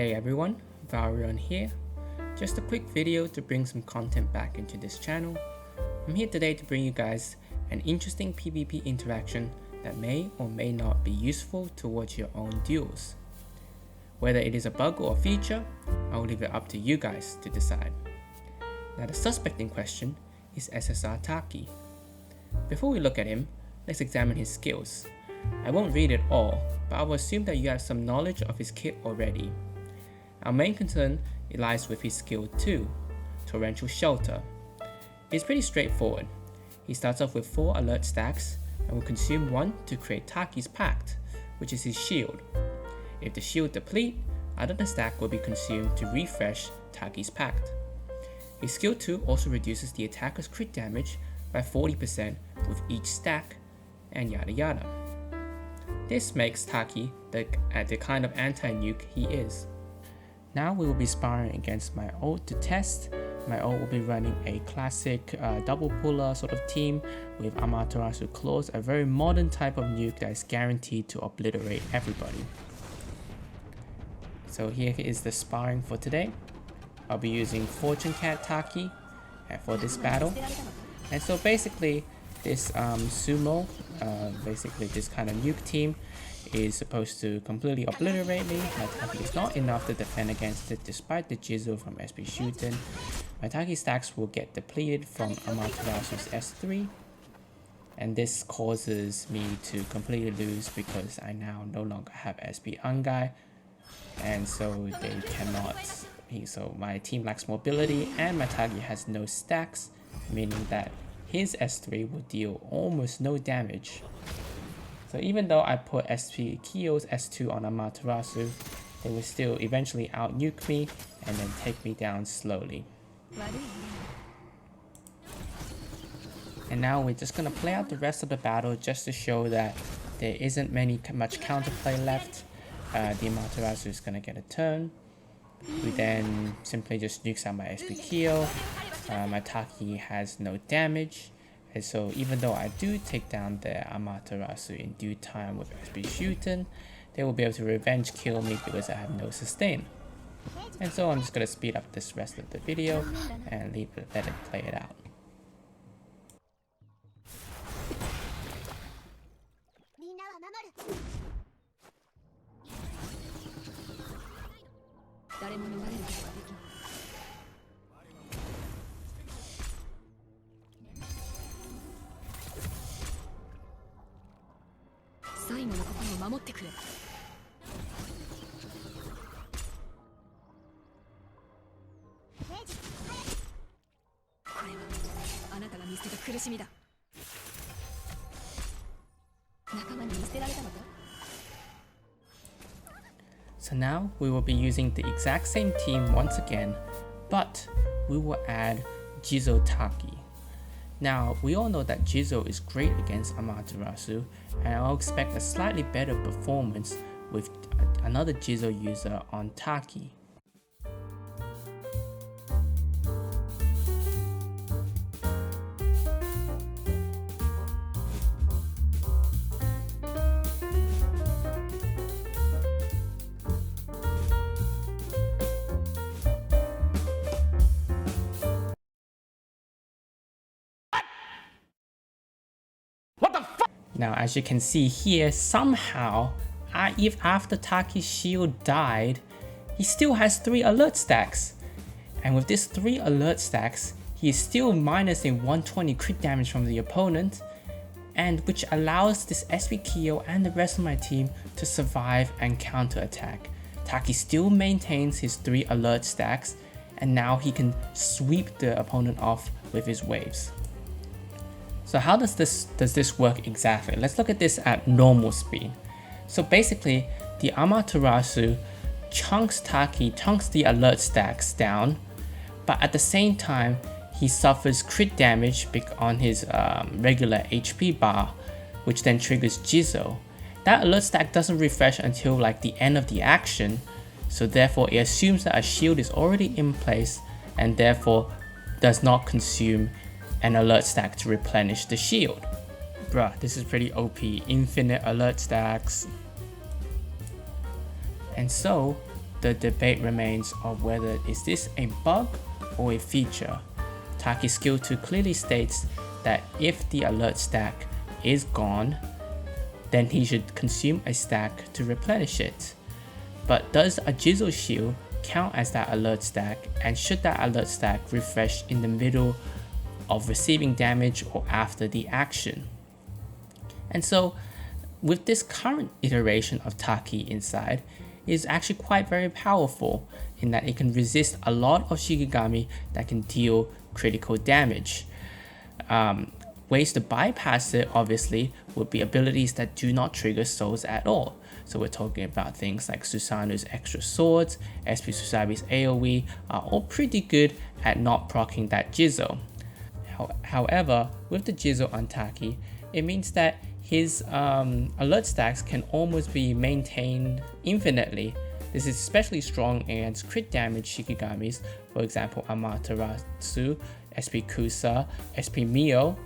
Hey everyone, Varion here. Just a quick video to bring some content back into this channel. I'm here today to bring you guys an interesting PvP interaction that may or may not be useful towards your own duels. Whether it is a bug or a feature, I'll leave it up to you guys to decide. Now the suspect in question is SSR Taki. Before we look at him, let's examine his skills. I won't read it all, but I will assume that you have some knowledge of his kit already. Our main concern lies with his skill 2, Torrential Shelter. It's pretty straightforward. He starts off with 4 alert stacks and will consume 1 to create Taki's Pact, which is his shield. If the shield deplete, another stack will be consumed to refresh Taki's Pact. His skill 2 also reduces the attacker's crit damage by 40% with each stack, and yada yada. This makes Taki the kind of anti-nuke he is. Now we will be sparring against my ult to test. My ult will be running a classic double puller sort of team with Amaterasu Claws, a very modern type of nuke that is guaranteed to obliterate everybody. So here is the sparring for today. I'll be using Fortune Cat Taki for this battle. And so basically this sumo, basically this kind of nuke team is supposed to completely obliterate me. My Taki is not enough to defend against it despite the Jizo from SP Shooten. My Taki stacks will get depleted from Amaterasu's S3, and this causes me to completely lose because I now no longer have SP Ungai, and so they cannot. So my team lacks mobility and my Taki has no stacks, meaning that his S3 will deal almost no damage. So even though I put SP Kyo's S2 on Amaterasu, they will still eventually out-nuke me and then take me down slowly. And now we're just gonna play out the rest of the battle just to show that there isn't much counterplay left. The Amaterasu is gonna get a turn. We then simply just nukes out my SP Kyo. My Taki has no damage. And so even though I do take down the Amaterasu in due time with SP Shooten, they will be able to revenge kill me because I have no sustain. And so I'm just going to speed up this rest of the video and let it play it out. So now we will be using the exact same team once again, but we will add Jizo Taki. Now we all know that Jizo is great against Amaterasu, and I'll expect a slightly better performance with another Jizo user on Taki. Now as you can see here, somehow, if after Taki's shield died, he still has 3 alert stacks. And with these 3 alert stacks, he is still minusing 120 crit damage from the opponent, and which allows this SP Kyo and the rest of my team to survive and counterattack. Taki still maintains his 3 alert stacks, and now he can sweep the opponent off with his waves. So how does this work exactly? Let's look at this at normal speed. So basically, the Amaterasu chunks the alert stacks down, but at the same time, he suffers crit damage on his regular HP bar, which then triggers Jizo. That alert stack doesn't refresh until like the end of the action, so therefore it assumes that a shield is already in place and therefore does not consume an alert stack to replenish the shield. Bruh, this is pretty OP, infinite alert stacks. And so the debate remains of whether is this a bug or a feature. Taki Skill 2 clearly states that if the alert stack is gone, then he should consume a stack to replenish it. But does a Jizo shield count as that alert stack, and should that alert stack refresh in the middle of receiving damage or after the action? And so with this current iteration of Taki inside, it is actually quite very powerful in that it can resist a lot of Shikigami that can deal critical damage. Ways to bypass it obviously would be abilities that do not trigger souls at all. So we're talking about things like Susanu's extra swords, SP Susabi's AoE are all pretty good at not proccing that Jizo. However, with the Jizo on Taki, it means that his alert stacks can almost be maintained infinitely. This is especially strong against crit damage Shikigamis, for example Amaterasu, SP Kusa, SP Mio.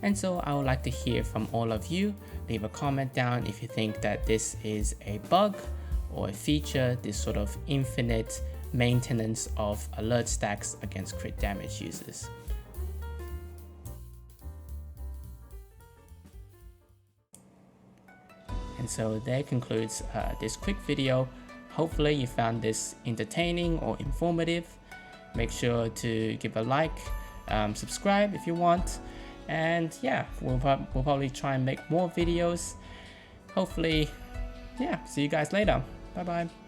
And so I would like to hear from all of you. Leave a comment down if you think that this is a bug or a feature, this sort of infinite maintenance of alert stacks against crit damage users. And so that concludes this quick video. Hopefully you found this entertaining or informative. Make sure to give a like, subscribe if you want, and yeah, we'll probably try and make more videos. Hopefully, yeah, see you guys later. Bye bye.